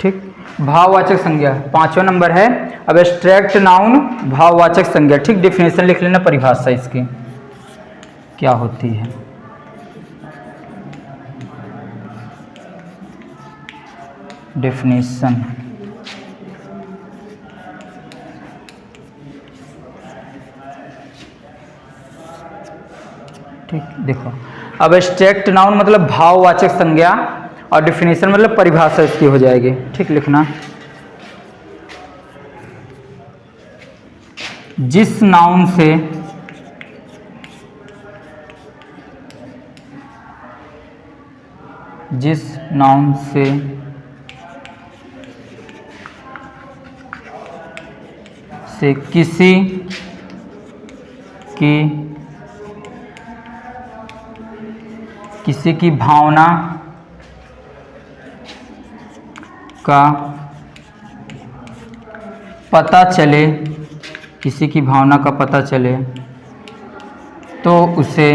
ठीक। भाववाचक संज्ञा 5वां नंबर है। अब एब्स्ट्रैक्ट नाउन भाववाचक संज्ञा, ठीक। डेफिनेशन लिख लेना, परिभाषा इसकी क्या होती है। डेफिनेशन, ठीक। देखो, अब एब्स्ट्रैक्ट नाउन मतलब भाववाचक संज्ञा और डेफिनेशन मतलब परिभाषा इसकी हो जाएगी, ठीक। लिखना, जिस नाउन से किसी की भावना का पता चले, किसी की भावना का पता चले तो उसे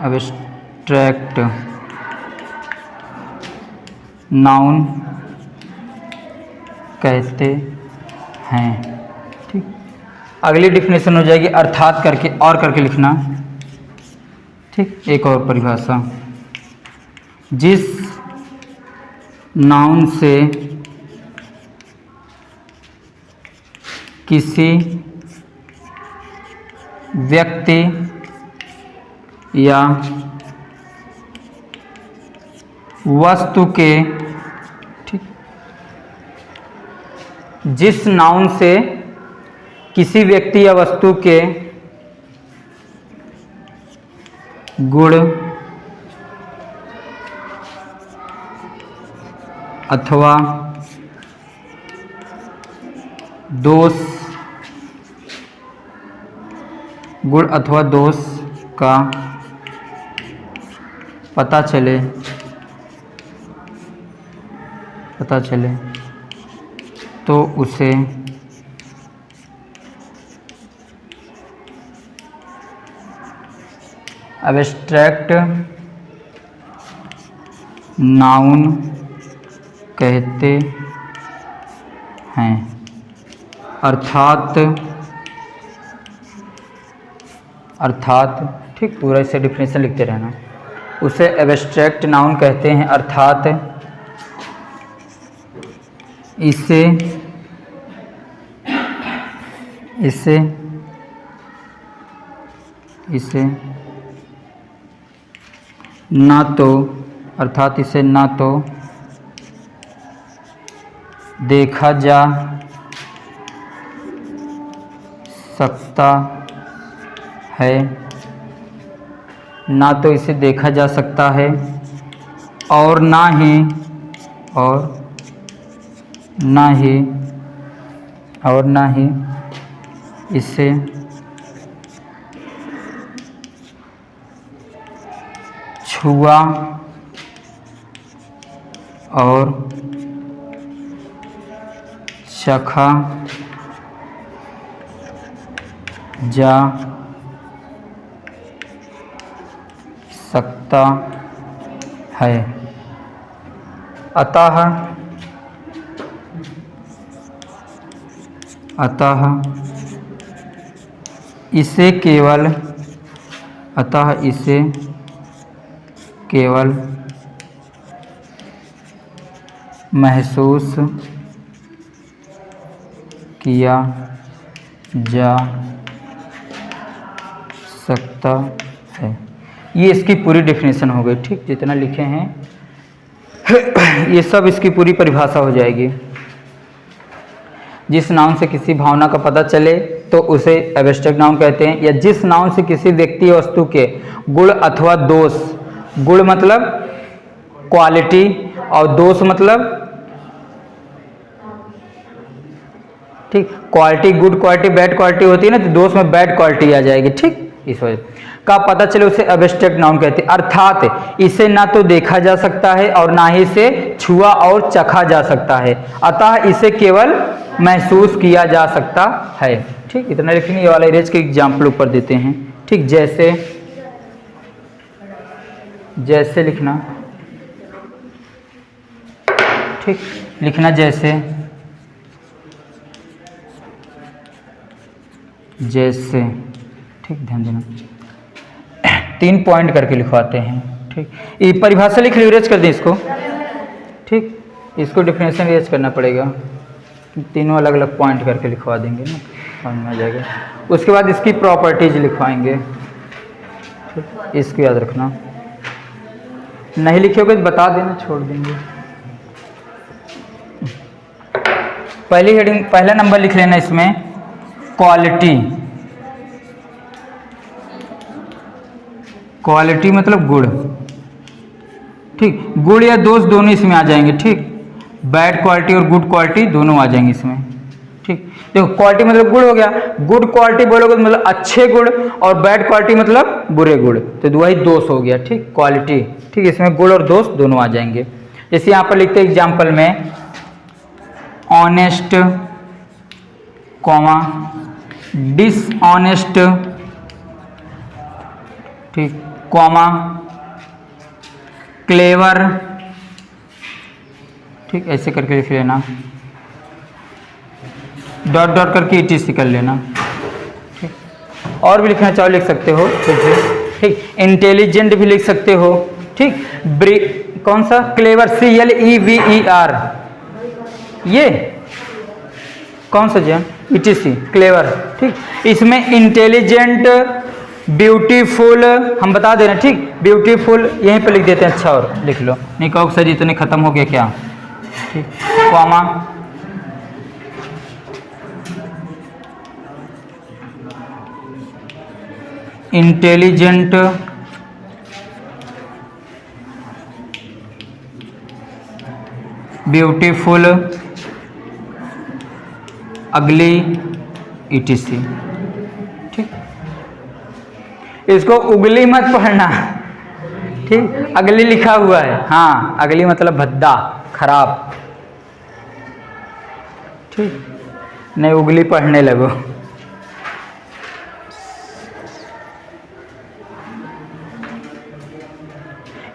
एब्स्ट्रैक्ट नाउन कहते हैं, ठीक। अगली डेफिनेशन हो जाएगी अर्थात करके लिखना, ठीक। एक और परिभाषा, जिस नाउन से किसी व्यक्ति या वस्तु के, ठीक। जिस नाउन से किसी व्यक्ति या वस्तु के गुण अथवा दोष का पता चले तो उसे एब्स्ट्रैक्ट नाउन कहते हैं। अर्थात, ठीक। पूरा इसे डिफिनेशन लिखते रहना, उसे एब्स्ट्रैक्ट नाउन कहते हैं, अर्थात इसे ना तो देखा जा सकता है, ना तो इसे देखा जा सकता है और ना ही इसे छुआ और चखा जा सकता है। अतः इसे केवल महसूस किया जा सकता है। ये इसकी पूरी डेफिनेशन हो गई, ठीक। जितना लिखे हैं ये सब इसकी पूरी परिभाषा हो जाएगी। जिस नाउन से किसी भावना का पता चले तो उसे एब्स्ट्रैक्ट नाउन कहते हैं, या जिस नाउन से किसी व्यक्ति या वस्तु के गुण अथवा दोष, गुण मतलब क्वालिटी और दोष मतलब, ठीक। Quality good quality bad quality होती है ना, तो दोष में बैड क्वालिटी आ जाएगी, ठीक। इस वजह का पता चले उसे एब्स्ट्रैक्ट नाउन कहते हैं। अर्थात इसे ना तो देखा जा सकता है और ना ही इसे छुआ और चखा जा सकता है, अतः इसे केवल महसूस किया जा सकता है। ठीक, इतना लिखेंगे। ये वाला इरेज के एग्जाम्पल ऊपर देते हैं। ठीक, जैसे जैसे लिखना, ठीक, लिखना जैसे, जैसे, ठीक, ध्यान देना। 3 पॉइंट करके लिखवाते हैं। ठीक, ये परिभाषा लिख ली, इरेज कर दें इसको। ठीक, इसको डिफिनेशन इरेज करना पड़ेगा, तीनों अलग अलग पॉइंट करके लिखवा देंगे ना, समझ में आ जाएगा। उसके बाद इसकी प्रॉपर्टीज लिखवाएंगे। ठीक, इसको याद रखना, नहीं लिखोगे तो बता देना, छोड़ देंगे। पहली हेडिंग, पहला नंबर लिख लेना इसमें, क्वालिटी। क्वालिटी मतलब गुण। ठीक, गुण या दोष दोनों इसमें आ जाएंगे। ठीक, बैड क्वालिटी और गुड क्वालिटी दोनों आ जाएंगे इसमें। ठीक, देखो क्वालिटी मतलब गुण हो गया, गुड क्वालिटी बोलोगे तो मतलब अच्छे गुण, और बैड क्वालिटी मतलब बुरे गुण, तो वही दोष हो गया। ठीक, क्वालिटी। ठीक, इसमें गुण और दोष दोनों आ जाएंगे। जैसे यहाँ पर लिखते हैं एग्जाम्पल में, ऑनेस्ट, कॉमा, डिसऑनेस्ट, ठीक, कॉमा, क्लेवर। ठीक, ऐसे करके लिख लेना, डॉट डॉट करके ETC कर लेना। ठीक, और भी लिखना चाहो लिख सकते हो। ठीक, इंटेलिजेंट भी लिख सकते हो। ठीक, कौन सा, क्लेवर, CLEVER, ये कौन सा जन, ETC, क्लेवर। ठीक, इसमें इंटेलिजेंट, ब्यूटीफुल हम बता दे रहे हैं। ठीक, ब्यूटीफुल यहीं पे लिख देते हैं। अच्छा, और लिख लो, नहीं कहो सर इतने खत्म हो गया क्या। ठीक, कॉमा, इंटेलिजेंट, ब्यूटीफुल, अगली, ETC। ठीक, इसको उगली मत पढ़ना। ठीक, अगली लिखा हुआ है। हाँ, अगली मतलब भद्दा, खराब। ठीक, नहीं उगली पढ़ने लगो।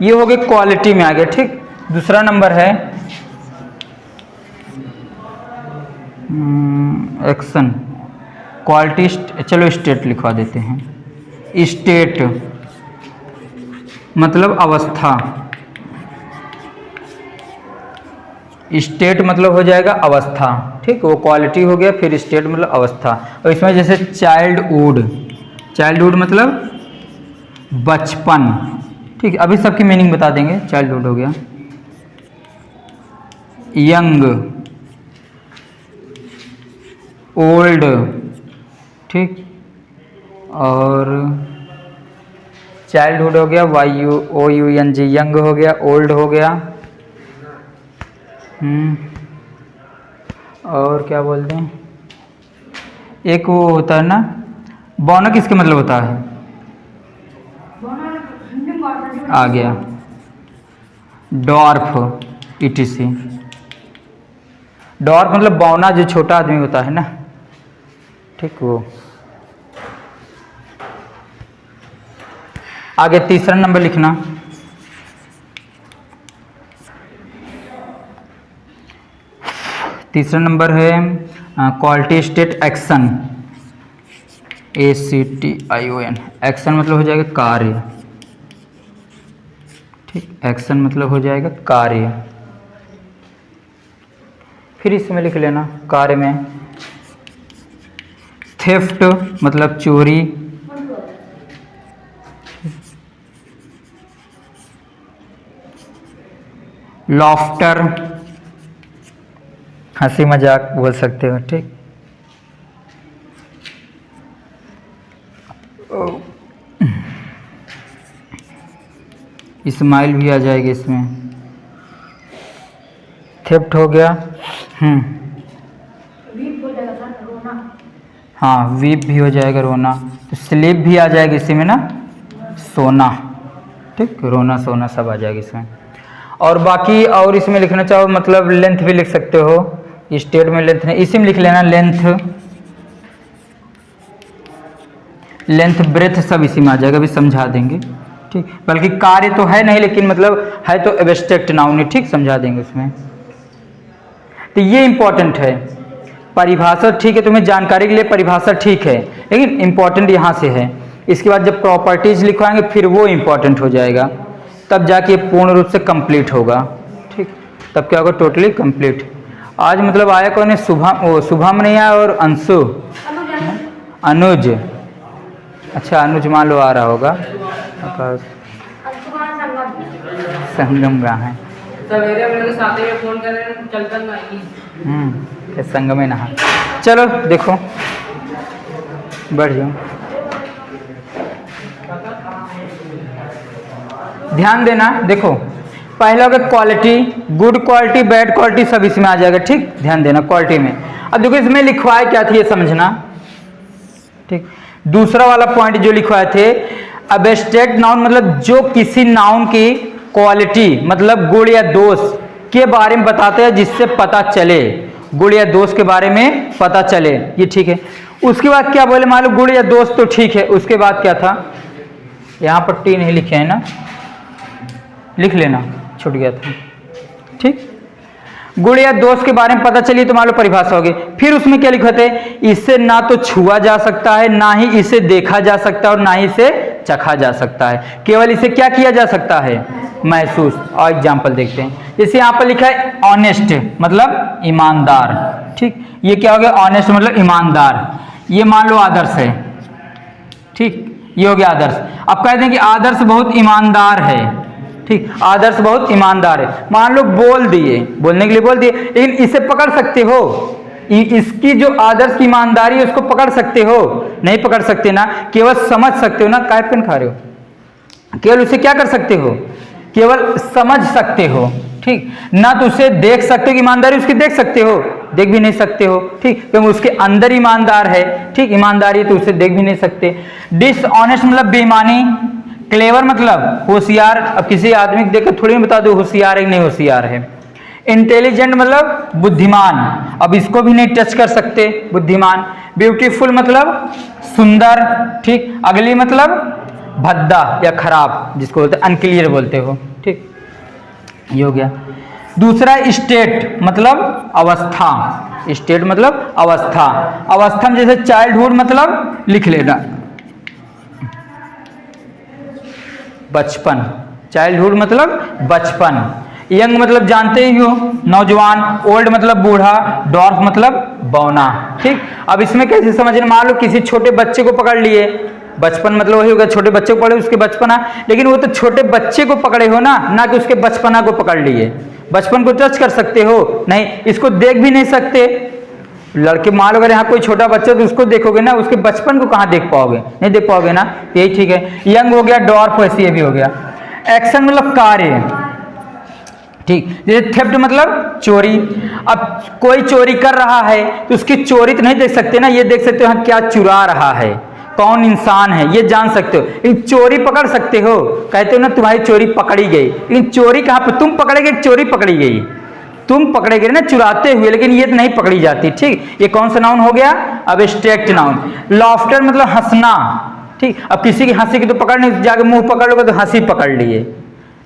ये हो गए क्वालिटी में आ गया। ठीक, दूसरा नंबर है एक्शन, क्वालिटी। चलो स्टेट लिखवा देते हैं। स्टेट मतलब अवस्था, स्टेट मतलब हो जाएगा अवस्था। ठीक, वो क्वालिटी हो गया, फिर स्टेट मतलब अवस्था। और इसमें जैसे चाइल्डहुड, चाइल्डहुड मतलब बचपन। ठीक, अभी सबकी मीनिंग बता देंगे। चाइल्डहुड हो गया, यंग, ओल्ड। ठीक, और चाइल्डहुड हो गया, YOUNG, यंग हो गया, ओल्ड हो गया। और क्या बोलते हैं, एक वो होता है ना, बौना किसके मतलब होता है, आ गया, डॉर्फ, ETC। डॉर्फ मतलब बौना, जो छोटा आदमी होता है ना। ठीक, वो। आगे तीसरा नंबर लिखना, तीसरा नंबर है quality state action, ACTION। Action मतलब हो जाएगा कार्य। ठीक, एक्शन मतलब हो जाएगा कार्य। फिर इसमें लिख लेना कार्य में, थेफ्ट मतलब चोरी, लॉफ्टर हंसी मजाक बोल सकते हो। ठीक, स्माइल भी आ जाएगी इसमें। थेफ्ट हो गया। हाँ, वीप भी हो जाएगा रोना। तो स्लीप भी आ जाएगा इसी में ना, सोना, ठीक, रोना सोना सब आ जाएगा इसमें। और बाकी और इसमें लिखना चाहो मतलब लेंथ भी लिख सकते हो, स्टेट में लेंथ नहीं, इसी में लिख लेना लेंथ, लेंथ ब्रेथ सब इसी में आ जाएगा, भी समझा देंगे, ठीक। बल्कि कार्य तो है नहीं, लेकिन मतलब है तो एब्स्ट्रैक्ट नाउन है, ठीक, समझा देंगे उसमें। तो ये इंपॉर्टेंट है, परिभाषा ठीक है, तुम्हें जानकारी के लिए परिभाषा ठीक है, लेकिन इंपॉर्टेंट यहाँ से है। इसके बाद जब प्रॉपर्टीज लिखवाएंगे फिर वो इंपॉर्टेंट हो जाएगा, तब जाके पूर्ण रूप से कंप्लीट होगा, ठीक, तब क्या होगा, टोटली कंप्लीट। आज मतलब आया कौन है, शुभम नहीं आया और अंशु, अनुज, अच्छा अनुज मान लो आ रहा होगा, संगम कहाँ है, सवेरे मेरे साथ में फोन कर रहे हैं, चल कर आएगी। संगम में नहा, चलो देखो बढ़ जाओ, ध्यान देना। देखो पहला होगा quality, good quality bad quality सब इसमें आ जाएगा, ठीक, ध्यान देना क्वालिटी में। अब देखो इसमें लिखवाए क्या थी ये समझना, ठीक। दूसरा वाला पॉइंट जो लिखवाए थे, एब्स्ट्रैक्ट नाउन मतलब जो किसी नाउन की क्वालिटी मतलब गुण या दोष के बारे में बताते हैं, जिससे पता चले, गुण या दोष के बारे में पता चले, ये ठीक है। उसके बाद क्या बोले, मान लो गुण या दोष तो ठीक है, उसके बाद क्या था, यहाँ पर टी नहीं लिखे है ना, लिख लेना, छूट गया था, ठीक। गुण या दोष के बारे में पता चलिए तो मान लो परिभाषा होगी। फिर उसमें क्या लिखा थे, इससे ना तो छुआ जा सकता है, ना ही इसे देखा जा सकता है, और ना ही इसे चखा जा सकता है, केवल इसे क्या किया जा सकता है, महसूस। और एग्जाम्पल देखते हैं, जैसे यहाँ पर लिखा है ऑनेस्ट मतलब ईमानदार, ठीक, ये क्या हो गया, ऑनेस्ट मतलब ईमानदार, ये मान लो आदर्श है, ठीक, ये हो गया आदर्श। अब कहते हैं कि आदर्श बहुत ईमानदार है, ठीक, आदर्श बहुत ईमानदार है, मान लो बोल दिए, बोलने के लिए बोल दिए, लेकिन इसे पकड़ सकते हो, इसकी जो आदर्श की ईमानदारी है उसको पकड़ सकते हो, नहीं पकड़ सकते ना, केवल समझ सकते हो ना, काय पेन खा रहे हो, केवल उसे क्या कर सकते हो, केवल समझ सकते हो, ठीक, ना तो उसे देख सकते हो, ईमानदारी उसकी देख सकते हो, देख भी नहीं सकते हो, ठीक, क्योंकि उसके अंदर ईमानदार है, ठीक, ईमानदारी है तो उसे देख भी नहीं सकते। डिसऑनेस्ट मतलब बेईमानी, क्लेवर मतलब होशियार, अब किसी आदमी को देखकर थोड़ी बता दो होशियार है कि नहीं होशियार है। इंटेलिजेंट मतलब बुद्धिमान, अब इसको भी नहीं टच कर सकते, बुद्धिमान। ब्यूटीफुल मतलब सुंदर, ठीक, अगली मतलब भद्दा या खराब, जिसको बोलते हैं अनक्लियर बोलते हो, ठीक, ये हो गया। दूसरा स्टेट मतलब अवस्था, स्टेट मतलब अवस्था, अवस्था में जैसे चाइल्डहुड मतलब लिख लेना बचपन, चाइल्डहुड मतलब बचपन। यंग मतलब जानते ही हो नौजवान, ओल्ड मतलब बूढ़ा, डॉर्फ मतलब बौना, ठीक। अब इसमें कैसे समझना, मान लो किसी छोटे बच्चे को पकड़ लिए, बचपन मतलब वही होगा छोटे बच्चे को पकड़े उसके बचपना, लेकिन वो तो छोटे बच्चे को पकड़े हो ना कि उसके बचपना को पकड़ लिए। बचपन को टच कर सकते हो नहीं, इसको देख भी नहीं सकते। लड़के मान लो अगर यहाँ कोई छोटा बच्चा तो उसको देखोगे ना, उसके बचपन को कहाँ देख पाओगे, नहीं देख पाओगे ना, यही ठीक है। यंग हो गया, डॉर्फ वैसे ये भी हो गया। एक्शन मतलब कार्य, ठीक, जैसे थेफ्ट मतलब चोरी, अब कोई चोरी कर रहा है तो उसकी चोरी तो नहीं देख सकते ना, ये देख सकते हो हाँ क्या चुरा रहा है, कौन इंसान है, ये जान सकते हो, लेकिन चोरी पकड़ सकते हो, कहते हो ना तुम्हारी चोरी पकड़ी गई, लेकिन चोरी कहाँ पर, तुम पकड़े गए, चोरी पकड़ी गई, तुम पकड़े गए ना चुराते हुए, लेकिन ये तो नहीं पकड़ी जाती, ठीक। ये कौन सा नाउन हो गया, एब्स्ट्रैक्ट नाउन। लॉफ्टर मतलब हंसना, ठीक, अब किसी की हंसी की तो पकड़ नहीं, जाके मुंह पकड़ लोगे तो हंसी पकड़ लिए,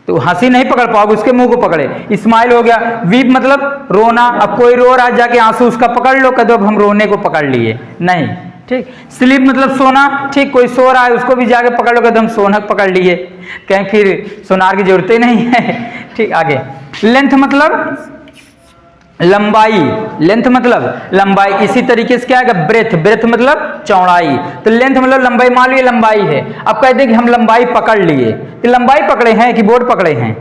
तो हंसी नहीं पकड़ पाओगे, उसके मुंह को पकड़े। स्माइल हो गया। वीप मतलब रोना, अब कोई रो रहा है जाके आंसू उसका पकड़ लो, कदो अब हम रोने को पकड़ लिए, नहीं, ठीक। स्लीप मतलब सोना, ठीक, कोई सो रहा है उसको भी जाके पकड़ लो, कदम सोनक पकड़ लिए, कहीं फिर सोनार की जरूरत ही नहीं है, ठीक। आगे लेंथ मतलब लंबाई, लेंथ मतलब लंबाई, इसी तरीके से क्या है ब्रेथ, ब्रेथ मतलब चौड़ाई, तो लेंथ मतलब लंबाई, मान लो लंबाई है, अब कहते हैं कि हम लंबाई पकड़ लिए, तो लंबाई पकड़े हैं कि बोर्ड पकड़े हैं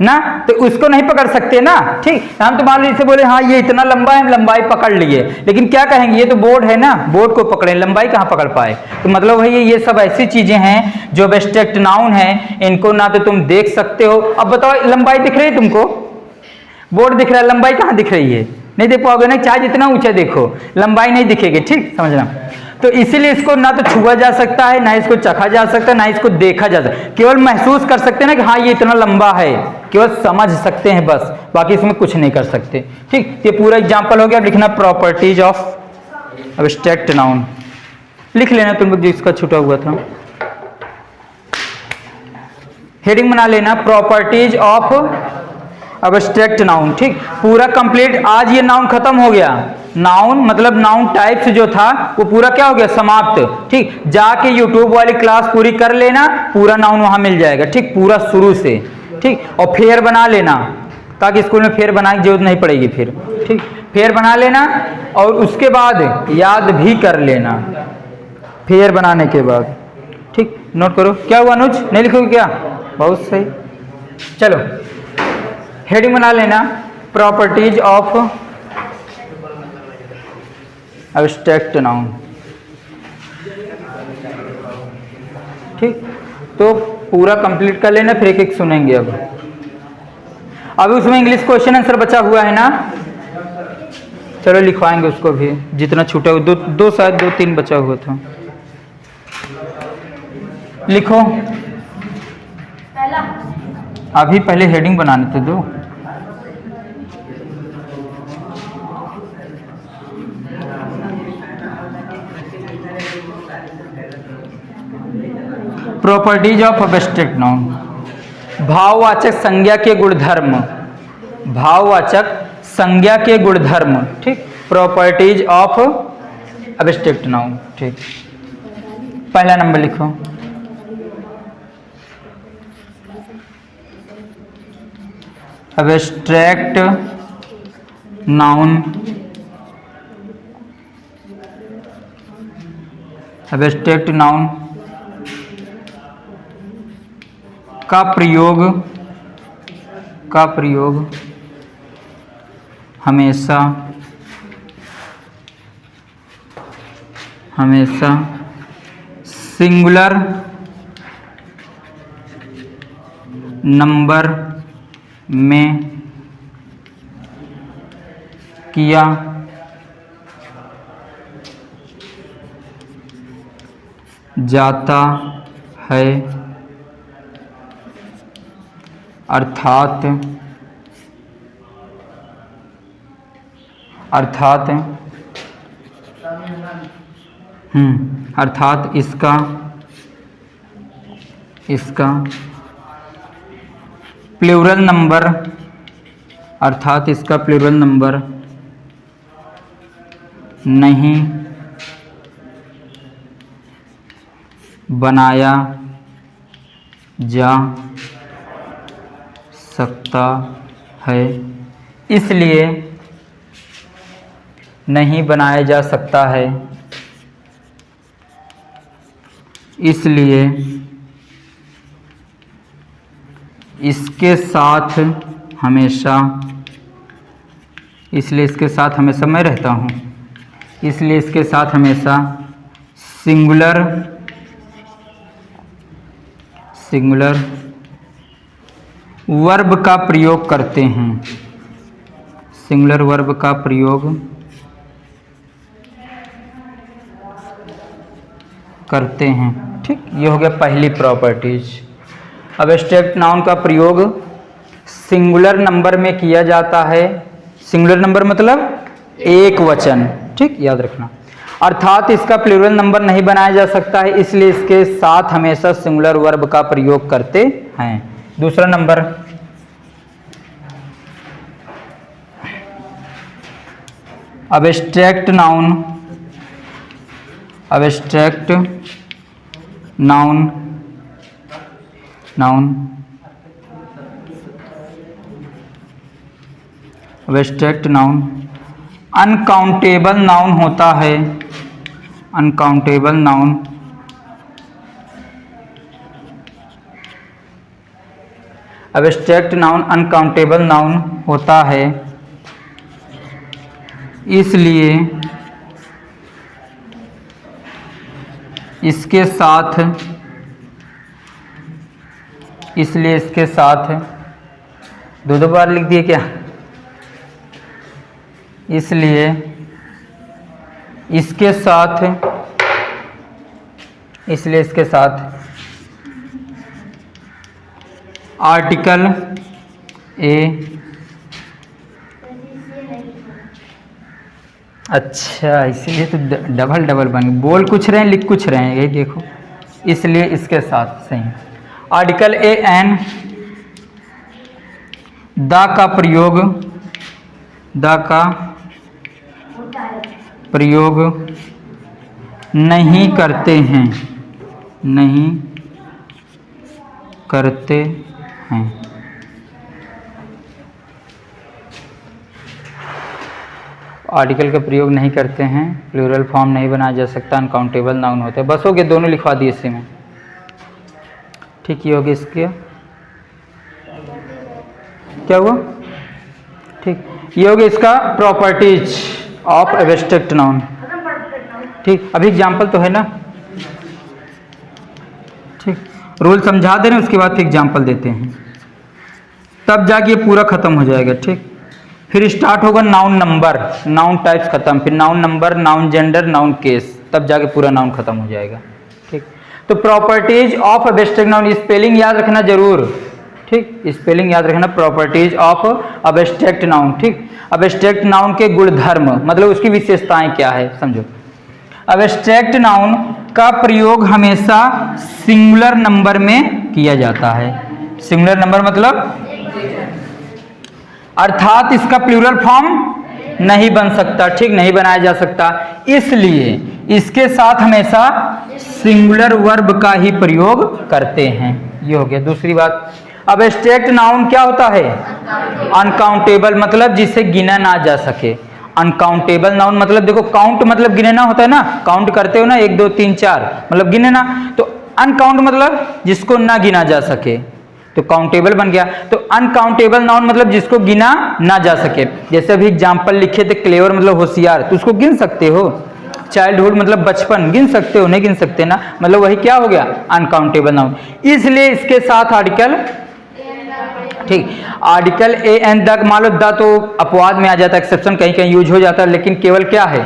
ना, तो उसको नहीं पकड़ सकते ना, ठीक। हम तो मान लो इसे बोले हाँ ये इतना लंबा है, हम लंबाई पकड़ लिए, लेकिन क्या कहेंगे ये तो बोर्ड है ना, बोर्ड को पकड़े, लंबाई कहाँ पकड़ पाए, तो मतलब वही ये सब ऐसी चीजें हैं जो एब्स्ट्रैक्ट नाउन है, इनको ना तो तुम देख सकते हो। अब बताओ लंबाई दिख रही है तुमको, बोर्ड दिख रहा है, लंबाई कहाँ दिख रही है, नहीं देख पाओगे ना, चाहे जितना ऊंचा देखो लंबाई नहीं दिखेगी, ठीक, समझना। तो इसीलिए इसको ना तो छुआ जा सकता है, ना इसको चखा जा सकता है, ना इसको देखा जा सकता है। केवल महसूस कर सकते हैं ना कि हाँ ये इतना लंबा है, केवल समझ सकते हैं बस, बाकी इसमें कुछ नहीं कर सकते। ठीक, ये पूरा एग्जाम्पल हो गया। लिखना प्रॉपर्टीज ऑफ एब्स्ट्रैक्ट नाउन, लिख लेना तुम लोग जो इसका छूटा हुआ था। हेडिंग बना लेना प्रॉपर्टीज ऑफ एब्स्ट्रैक्ट नाउन। ठीक, पूरा कंप्लीट। आज ये नाउन खत्म हो गया। नाउन मतलब नाउन टाइप्स जो था वो पूरा क्या हो गया, समाप्त। ठीक, जाके यूट्यूब वाली क्लास पूरी कर लेना, पूरा नाउन वहां मिल जाएगा। ठीक, पूरा शुरू से। ठीक, और फेयर बना लेना ताकि स्कूल में फेयर बनाने की जरूरत नहीं पड़ेगी फिर। ठीक, फेयर बना लेना और उसके बाद याद भी कर लेना फेयर बनाने के बाद। ठीक, नोट करो। क्या हुआ अनुज, नहीं लिखोगे क्या? बहुत सही। चलो हेडिंग बना लेना प्रॉपर्टीज ऑफ एब्स्ट्रैक्ट नाउन। ठीक, तो पूरा कंप्लीट कर लेना, फिर एक एक सुनेंगे। अब अभी उसमें इंग्लिश क्वेश्चन आंसर बचा हुआ है ना, चलो लिखवाएंगे उसको भी, जितना छूटा हुआ। दो शायद 2-3 बचा हुआ था। लिखो अभी, पहले हेडिंग बनाने तो दो। प्रॉपर्टीज ऑफ एब्स्ट्रैक्ट नाउन, भाववाचक संज्ञा के गुणधर्म, भाववाचक संज्ञा के गुणधर्म। ठीक, प्रॉपर्टीज ऑफ एब्स्ट्रैक्ट नाउन। ठीक, पहला नंबर लिखो। एब्स्ट्रैक्ट नाउन, एब्स्ट्रैक्ट नाउन का प्रयोग हमेशा सिंगुलर नंबर में किया जाता है, अर्थात इसका प्लूरल नंबर, अर्थात इसका प्लूरल नंबर नहीं बनाया जा सकता है, इसलिए नहीं बनाया जा सकता है, इसलिए इसके साथ हमेशा मैं रहता हूँ, इसलिए इसके साथ हमेशा सिंगुलर वर्ब का प्रयोग करते हैं, सिंगुलर वर्ब का प्रयोग करते हैं। ठीक, ये हो गया पहली प्रॉपर्टीज। अब एब्स्ट्रैक्ट नाउन का प्रयोग सिंगुलर नंबर में किया जाता है। सिंगुलर नंबर मतलब एक वचन। ठीक, याद रखना। अर्थात इसका प्लूरल नंबर नहीं बनाया जा सकता है, इसलिए इसके साथ हमेशा सिंगुलर वर्ब का प्रयोग करते हैं। दूसरा number, abstract noun uncountable noun होता है, uncountable noun abstract noun uncountable noun होता है, इसलिए इसके साथ दो बार लिख दिए क्या? इसलिए इसके साथ इसलिए इसके साथ आर्टिकल ए, अच्छा इसलिए तो डबल डबल बन गए, बोल कुछ रहे हैं लिख कुछ रहे हैं, ये देखो, इसलिए इसके साथ सही। आर्टिकल ए एन, द का प्रयोग नहीं करते हैं, नहीं करते हैं। आर्टिकल का प्रयोग नहीं करते हैं, प्लूरल फॉर्म नहीं बनाया जा सकता, अनकाउंटेबल नाउन होते हैं। बस हो गए, दोनों लिखवा दिए इसी में। ठीक, ये हो गया इसके, क्या हुआ, ठीक, ये हो गया इसका प्रॉपर्टीज ऑफ एब्स्ट्रैक्ट नाउन। ठीक, अभी एग्जाम्पल तो है ना, ठीक, रूल समझा दे रहे हैं, उसके बाद फिर एग्जाम्पल देते हैं, तब जाके ये पूरा खत्म हो जाएगा। ठीक, फिर स्टार्ट होगा नाउन नंबर, नाउन टाइप्स खत्म, फिर noun number, noun gender, noun case, तब जाके पूरा नाउन खत्म हो जाएगा। ठीक, तो properties of abstract noun, spelling याद रखना जरूर। ठीक, स्पेलिंग याद रखना, प्रॉपर्टीज ऑफ एब्स्ट्रैक्ट नाउन। ठीक, एब्स्ट्रैक्ट नाउन के गुणधर्म मतलब उसकी विशेषताएं क्या है समझो। एब्स्ट्रैक्ट नाउन का प्रयोग हमेशा सिंगुलर नंबर में किया जाता है। सिंगुलर नंबर मतलब अर्थात इसका प्लूरल फॉर्म नहीं बन सकता। ठीक, नहीं बनाया जा सकता, इसलिए इसके साथ हमेशा सिंगुलर वर्ब का ही प्रयोग करते हैं। ये हो गया। दूसरी बात, एब्स्ट्रैक्ट नाउन क्या होता है, अनकाउंटेबल मतलब जिसे गिना ना जा सके। अनकाउंटेबल नाउन मतलब देखो, काउंट मतलब गिनना होता है ना, काउंट करते हो ना 1 2 3 4 मतलब गिनना, तो अनकाउंट मतलब जिसको ना गिना जा सके, तो काउंटेबल बन गया। तो अनकाउंटेबल नाउन मतलब जिसको गिना ना जा सके। जैसे अभी एग्जाम्पल लिखे थे, क्लेवर मतलब होशियार, तो उसको गिन सकते हो। चाइल्डहुड मतलब बचपन, गिन सकते हो, नहीं गिन सकते ना, मतलब वही क्या हो गया, अनकाउंटेबल नाउन। इसलिए इसके साथ आर्टिकल, ठीक, आर्टिकल ए एन द, मान लो द तो अपवाद में आ जाता है, एक्सेप्शन कहीं कहीं यूज हो जाता है, लेकिन केवल क्या है,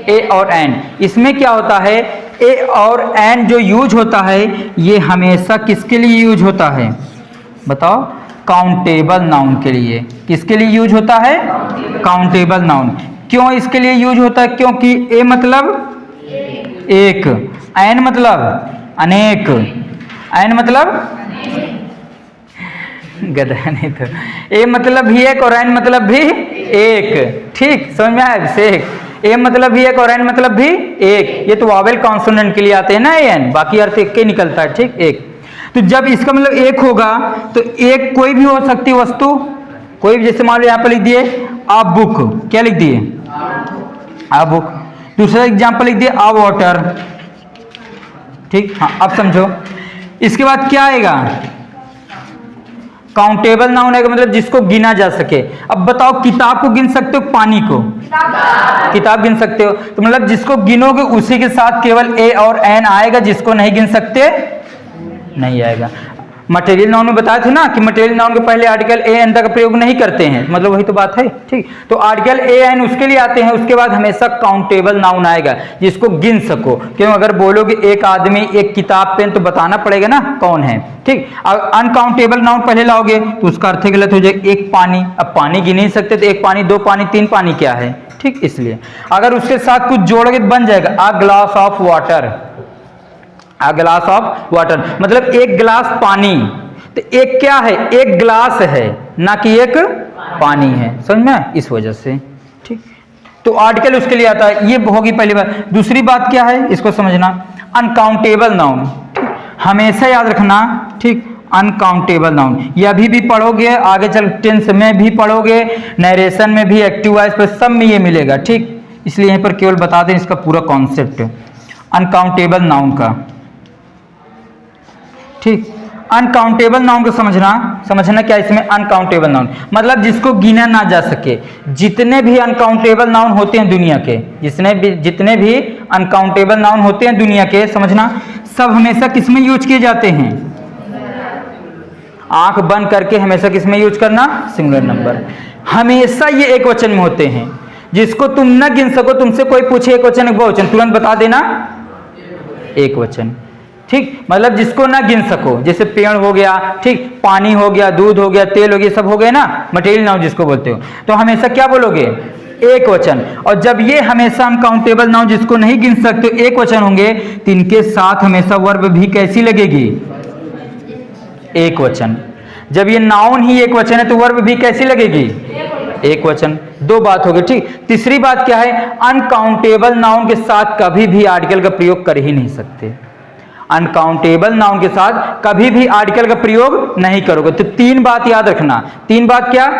ए और एन। इसमें क्या होता है, ए और एन जो यूज होता है ये हमेशा किसके लिए यूज होता है बताओ, काउंटेबल नाउन के लिए। किसके लिए यूज होता है, काउंटेबल नाउन। क्यों इसके लिए यूज होता है, क्योंकि ए मतलब एक, एन मतलब अनेक, एन मतलब गधा नहीं तो, ए मतलब भी एक और एन मतलब भी एक। ठीक, समझ में आया अभिषेक, ए मतलब भी एक और एन मतलब भी एक। ये तो वावेल कॉन्सोनेंट के लिए आते हैं ना एन, बाकी अर्थ एक के निकलता है। ठीक, एक, तो जब इसका मतलब एक होगा तो एक कोई भी हो सकती है वस्तु, कोई भी, जैसे मान लो यहाँ पर लिख दिए आ बुक, क्या लिख दिए, आ बुक। दूसरा एग्जाम्पल लिख दिए आ वाटर। ठीक, हाँ अब समझो, इसके बाद क्या आएगा, काउंटेबल नाउन आएगा, मतलब जिसको गिना जा सके। अब बताओ, किताब को गिन सकते हो, पानी को, किताब गिन सकते हो, तो मतलब जिसको गिनोगे उसी के साथ केवल ए और एन आएगा, जिसको नहीं गिन सकते नहीं आएगा। मटेरियल नाउन में बताए थे ना कि मटेरियल नाउन के पहले आर्टिकल ए एन का प्रयोग नहीं करते हैं, मतलब वही तो बात है। ठीक, तो आर्टिकल ए एन उसके लिए आते हैं, उसके बाद हमेशा काउंटेबल नाउन आएगा जिसको गिन सको। क्यों, अगर बोलोगे एक आदमी एक किताब पेन तो बताना पड़ेगा ना कौन है। ठीक, अनकाउंटेबल नाउन पहले लाओगे तो उसका अर्थ गलत हो जाएगा, एक पानी। अब पानी गिन नहीं सकते, तो एक पानी, दो पानी, तीन पानी क्या है। ठीक, इसलिए अगर उसके साथ कुछ जोड़ोगे तो बन जाएगा a glass of water, a glass of water मतलब एक गिलास पानी। तो एक क्या है, एक ग्लास है ना कि एक पानी है, समझ में, इस वजह से। ठीक, तो आर्टिकल उसके लिए आता है, ये होगी पहली बात। दूसरी बात क्या है, इसको समझना, अनकाउंटेबल नाउन, हमेशा याद रखना। ठीक, अनकाउंटेबल नाउन ये अभी भी पढ़ोगे, आगे चल टेंस में भी पढ़ोगे, नरेशन में भी, एक्टिव वॉइस पर सब में ये मिलेगा। ठीक, इसलिए यहीं पर केवल बता दें इसका पूरा कॉन्सेप्ट अनकाउंटेबल नाउन का। ठीक, अनकाउंटेबल नाउन को समझना क्या, इसमें अनकाउंटेबल नाउन मतलब जिसको गिना ना जा सके। जितने भी अनकाउंटेबल नाउन होते हैं दुनिया के, जितने भी अनकाउंटेबल नाउन होते हैं दुनिया के, समझना सब हमेशा किसमें यूज किए जाते हैं, आंख बंद करके हमेशा किसमें यूज करना, सिंगुलर नंबर। हमेशा ये एक वचन में होते हैं, जिसको तुम न गिन सको, तुमसे कोई पूछे एक वचन एक बहुवचन, तुरंत बता देना एक वचन। ठीक, मतलब जिसको ना गिन सको, जैसे पेड़ हो गया, ठीक, पानी हो गया, दूध हो गया, तेल हो गया, सब हो गए ना, मटेरियल नाउन जिसको बोलते हो, तो हमेशा क्या बोलोगे? एक वचन। और जब ये हमेशा अनकाउंटेबल नाउन जिसको नहीं गिन सकते एक वचन होंगे, तो इनके साथ हमेशा वर्ब भी कैसी लगेगी? एक वचन। जब ये नाउन ही एक वचन है तो वर्ब भी कैसी लगेगी? एक वचन। दो बात हो गई, ठीक। तीसरी बात क्या है? अनकाउंटेबल नाउन के साथ कभी भी आर्टिकल का प्रयोग कर ही नहीं सकते। अनकाउंटेबल नाउन के साथ कभी भी आर्टिकल का प्रयोग नहीं करोगे। तो तीन बात याद रखना। तीन बात क्या?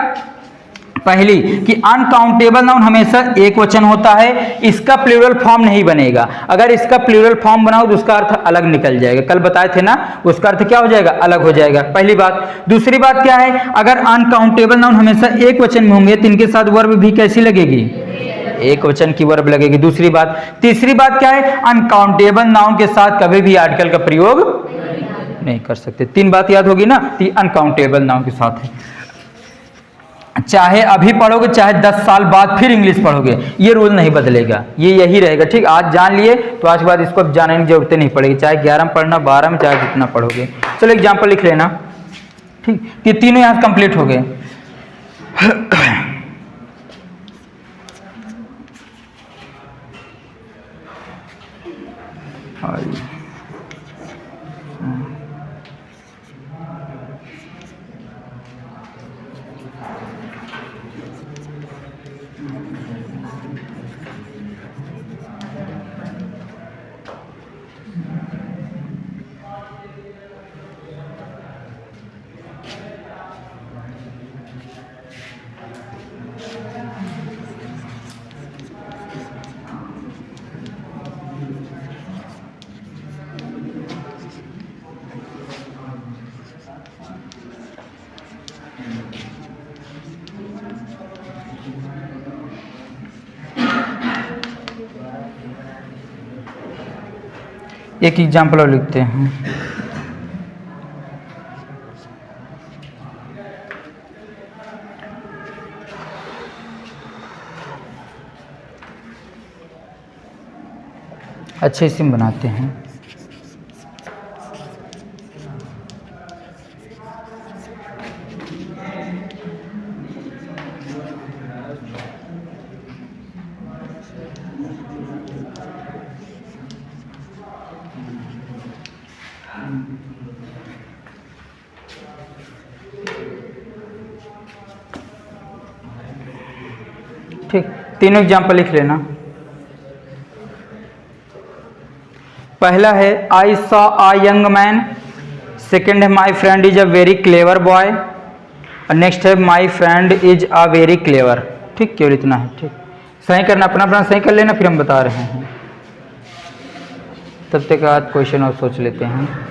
पहली कि अनकाउंटेबल नाउन हमेशा एक वचन होता है, इसका प्लूरल फॉर्म नहीं बनेगा। अगर इसका प्लूरल फॉर्म बनाओ तो उसका अर्थ अलग निकल जाएगा। कल बताए थे ना, उसका अर्थ क्या हो जाएगा? अलग हो जाएगा। पहली बात। दूसरी बात क्या है? अगर अनकाउंटेबल नाउन हमेशा एक वचन में होंगे तो इनके साथ वर्ब भी कैसी लगेगी? एक वचन की वर्ब लगेगी। दूसरी बात। तीसरी बात क्या है? अनकाउंटेबल नाउन के साथ कभी भी आर्टिकल का प्रयोग नहीं कर सकते। तीन बात याद होगी ना? अनकाउंटेबल नाउन के साथ है, चाहे अभी पढ़ोगे चाहे 10 साल बाद फिर इंग्लिश पढ़ोगे, ये रूल नहीं बदलेगा, ये यही रहेगा। ठीक, आज जान लिए तो आज के बाद इसको अब जानने की जरूरत नहीं पड़ेगी, चाहे 11 में पढ़ना, 12 में, चाहे जितना पढ़ोगे। चलो एग्जाम्पल लिख लेना। ठीक, ये तीनों यहाँ कंप्लीट हो गए। एक एग्जाम्पल और लिखते हैं। अच्छे इसी में बनाते हैं। ठीक, तीनों एग्जाम्पल लिख लेना। पहला है I saw a young man, second है my friend is a very clever boy, और नेक्स्ट है my friend is a very clever. ठीक, केवल इतना है। ठीक, सही करना, अपना अपना सही कर लेना, फिर हम बता रहे हैं। तब तक आज क्वेश्चन और सोच लेते हैं।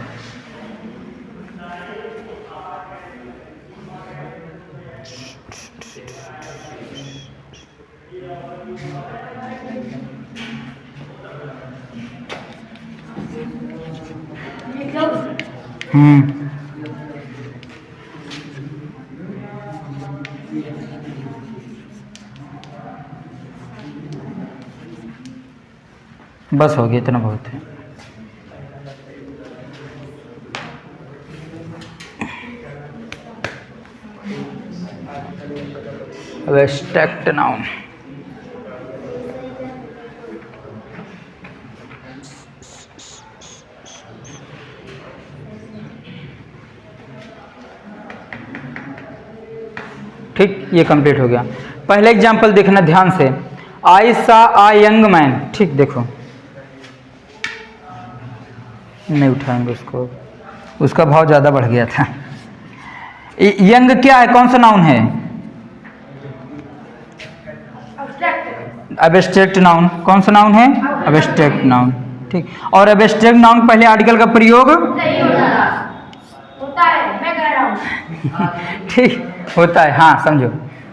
बस हो गया, इतना बहुत है। अब एब्स्ट्रैक्ट नाउन। ठीक, ये कंप्लीट हो गया। पहले एग्जाम्पल देखना ध्यान से। आई सा आ यंग मैन। ठीक, देखो नहीं उठाएंगे उसको, उसका भाव ज़्यादा बढ़ गया था। यंग क्या है? कौन सा नाउन है? Abstract noun. कौन सा नाउन है? Abstract noun. ठीक, और एब्स्ट्रैक्ट नाउन पहले आर्टिकल का प्रयोग नहीं होता है, मैं कह रहा हूं। ठीक, होता है, हाँ समझो।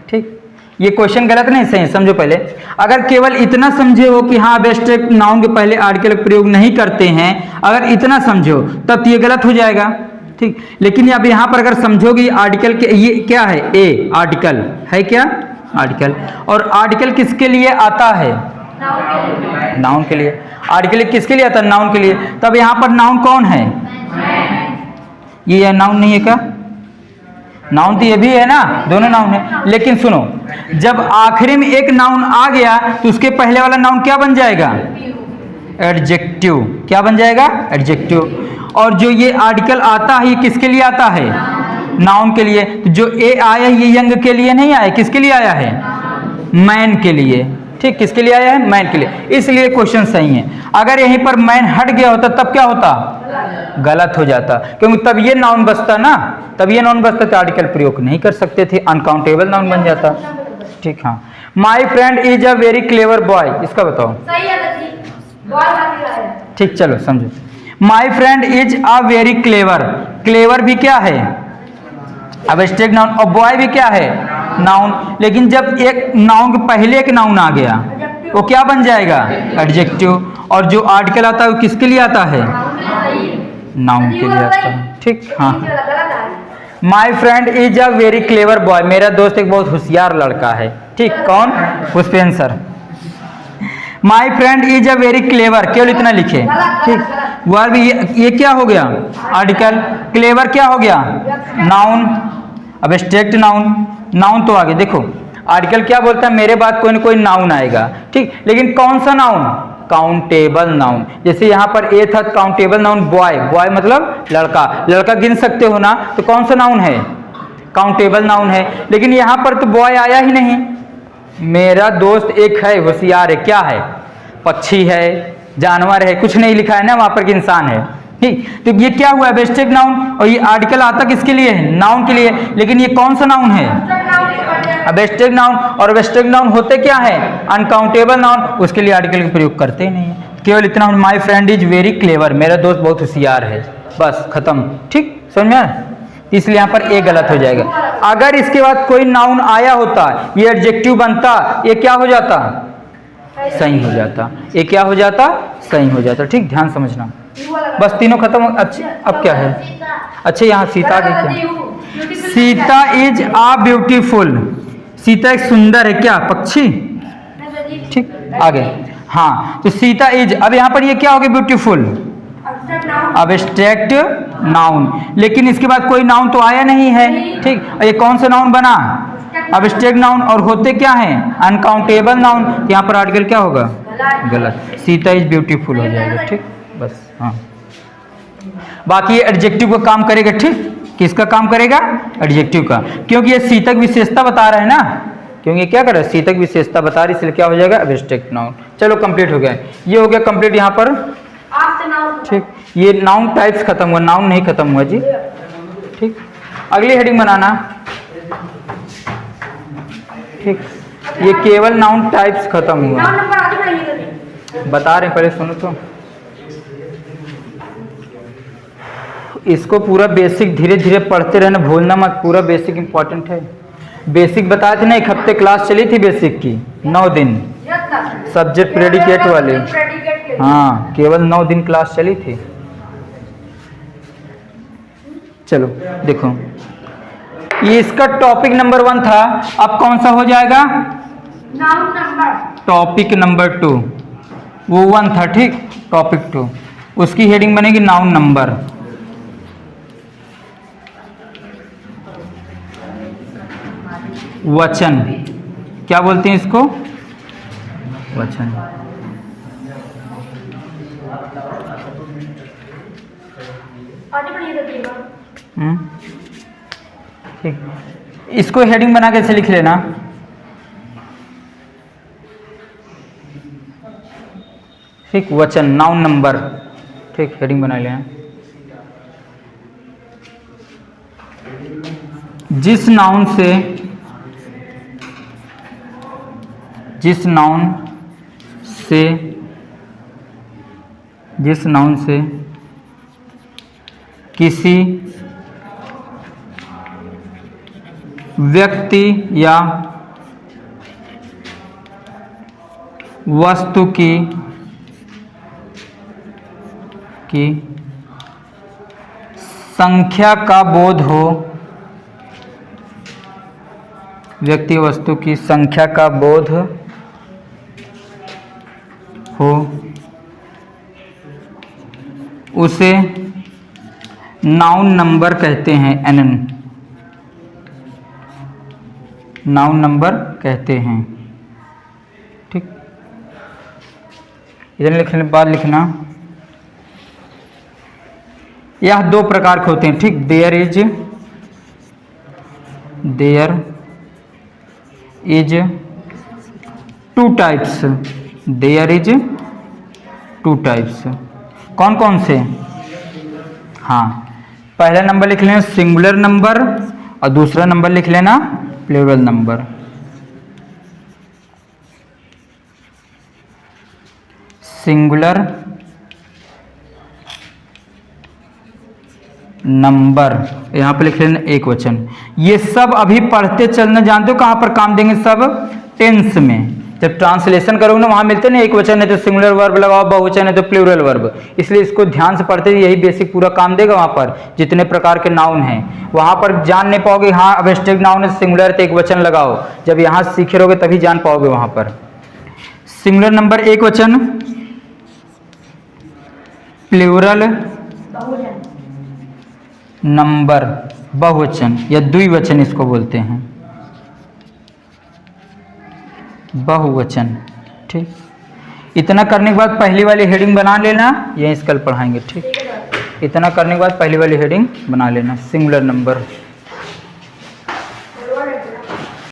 ठीक, ये क्वेश्चन गलत नहीं, सही समझो पहले। अगर केवल इतना समझे हो कि हाँ एब्स्ट्रैक्ट नाउन के पहले आर्टिकल का प्रयोग नहीं करते हैं, अगर इतना समझो तब तो ये गलत हो जाएगा। ठीक, लेकिन अब यहाँ पर अगर समझोगे आर्टिकल के, ये क्या है? ए आर्टिकल है क्या? आर्टिकल। और आर्टिकल किसके लिए आता है? नाउन के लिए। आर्टिकल किसके लिए आता है? नाउन के लिए। तब यहाँ पर नाउन कौन है? ये नाउन नहीं है क्या? नाउन तो ये भी है ना, दोनों नाउन है। लेकिन सुनो, जब आखिरी में एक नाउन आ गया तो उसके पहले वाला नाउन क्या बन जाएगा? एडजेक्टिव। क्या बन जाएगा? एडजेक्टिव। और जो ये आर्टिकल आता है ये किसके लिए आता है? नाउन के लिए। तो जो ए आया है ये यंग के लिए नहीं आया, किसके लिए आया है? मैन के लिए। ठीक, किसके लिए आया है? मैन के लिए। इसलिए क्वेश्चन सही है। अगर यहीं पर मैन हट गया होता तब क्या होता? गलत हो जाता, क्योंकि तब ये नाउन बचता ना, तब ये नाउन बचता तो आर्टिकल प्रयोग नहीं कर सकते थे, अनकाउंटेबल नाउन बन जाता। ठीक, हाँ। माई friend is a very clever boy, इसका बताओ। ठीक, चलो समझो। माई friend is a very clever. Clever भी क्या है? Abstract noun. और बॉय भी क्या है? नाउन। लेकिन जब एक नाउन के पहले एक नाउन आ गया वो क्या बन जाएगा? एडजेक्टिव। और जो आर्टिकल आता है वो किसके लिए आता है? नाउन के लिए आता है। ठीक, हाँ। माई friend is a very clever boy, मेरा दोस्त एक बहुत होशियार लड़का है। ठीक, कौन? पुष्पेंद्र। माई friend is a very clever, केवल इतना लिखे। ठीक, वह भी ये क्या हो गया? आर्टिकल। क्लेवर क्या हो गया? नाउन। Abstract noun. नाउन तो आगे देखो, आर्टिकल क्या बोलता है? मेरे बाद कोई ना कोई नाउन आएगा। ठीक, लेकिन कौन सा नाउन? Countable noun. जैसे यहाँ पर ए था काउंटेबल नाउन बॉय। बॉय मतलब लड़का, लड़का गिन सकते हो ना, तो कौन सा नाउन है? काउंटेबल नाउन है। लेकिन यहाँ पर तो बॉय आया ही नहीं। मेरा दोस्त एक है होशियार है, क्या है? पक्षी है, जानवर है, कुछ नहीं लिखा है ना वहां पर कि इंसान है। ठीक, तो ये क्या हुआ? Abstract noun. और ये आर्टिकल आता किसके लिए है? नाउन के लिए। लेकिन ये कौन सा नाउन है? Abstract noun. और एब्स्ट्रैक्ट नाउन होते क्या है? Uncountable noun. उसके लिए आर्टिकल का प्रयोग करते ही नहीं है। केवल इतना, माई फ्रेंड इज वेरी क्लेवर, मेरा दोस्त बहुत होशियार है, बस खत्म। ठीक, समझ में आया? इसलिए यहाँ पर ए गलत हो जाएगा। अगर इसके बाद कोई नाउन आया होता, ये एडजेक्टिव बनता, ये क्या हो जाता? सही हो जाता। ये क्या हो जाता? सही हो जाता। ठीक, ध्यान समझना। बस तीनों खत्म। अच्छा, अब क्या है? अच्छा, यहाँ सीता देखिए। Sita is a beautiful, Sita एक सुंदर है, क्या? पक्षी। ठीक, आगे। हाँ, तो सीता इज, अब यहाँ पर ये क्या हो गया? ब्यूटीफुल। Abstract noun. लेकिन इसके बाद कोई नाउन तो आया नहीं है। ठीक, ये कौन सा नाउन बना? Abstract noun. और होते क्या हैं? Uncountable noun. यहाँ पर आर्टिकल क्या होगा? गलत। सीता इज ब्यूटीफुल हो जाएगा। ठीक, बस। हाँ, बाकी ये एडजेक्टिव का काम करेगा। ठीक, किसका काम करेगा? एडजेक्टिव का, क्योंकि ये सीतक विशेषता बता रहा है ना, क्योंकि ये क्या कर रहा है? सीतक विशेषता बता रही, इसलिए क्या हो जाएगा? Abstract noun. चलो कंप्लीट हो गया, ये हो गया कंप्लीट यहाँ पर। ठीक, ये नाउन टाइप्स खत्म हुआ, नाउन नहीं खत्म हुआ जी। ठीक, अगली हेडिंग बनाना। ठीक, ये केवल नाउन टाइप्स खत्म हुआ, बता रहे हैं, पहले सुनो तो। इसको पूरा बेसिक धीरे धीरे पढ़ते रहना, भूलना मत, पूरा बेसिक इंपॉर्टेंट है। बेसिक बताए थे ना, एक हफ्ते क्लास चली थी बेसिक की, 9 दिन सब्जेक्ट प्रेडिकेट वाले। हाँ, केवल 9 दिन क्लास चली थी। चलो देखो, ये इसका टॉपिक नंबर 1 था। अब कौन सा हो जाएगा? Topic number 2। वो 1 था। ठीक, टॉपिक 2, उसकी हेडिंग बनेगी नाउन नंबर। वचन, क्या बोलते हैं इसको? वचन। ठीक, इसको हेडिंग बना के ऐसे लिख लेना। ठीक, वचन, नाउन नंबर। ठीक, हेडिंग बना लेना। जिस नाउन से किसी व्यक्ति या वस्तु की संख्या का बोध हो, व्यक्ति वस्तु की संख्या का बोध उसे नाउन नंबर कहते हैं। NN नाउन नंबर कहते हैं। ठीक, इधर लिखने के बाद लिखना, यह दो प्रकार के होते हैं। ठीक, there is two types, there is two types. कौन कौन से? हाँ, पहला नंबर लिख लेना सिंगुलर नंबर और दूसरा नंबर लिख लेना प्लूरल नंबर। सिंगुलर नंबर, यहां पर लिख लेना एक वचन। ये सब अभी पढ़ते चलना जानते हो कहां पर काम देंगे? सब टेंस में। जब ट्रांसलेशन करोगे ना वहां मिलते ना एक वचन है तो सिंगुलर वर्ब लगाओ, बहुवचन है तो प्लूरल वर्ब। इसलिए इसको ध्यान से पढ़ते यही बेसिक पूरा काम देगा। वहां पर जितने प्रकार के नाउन हैं वहां पर जान नहीं पाओगे। हाँ, एब्स्ट्रैक्ट नाउन है सिंगुलर तो एक वचन लगाओ, जब यहां सीखे रहोगे तभी जान पाओगे। वहां पर सिंगुलर नंबर एक वचन, प्लूरल नंबर बहुवचन या द्विवचन इसको बोलते हैं, बहुवचन। ठीक, इतना करने के बाद पहली वाली हेडिंग बना लेना, यही कल पढ़ाएंगे। ठीक, इतना करने के बाद पहली वाली हेडिंग बना लेना, सिंगुलर नंबर।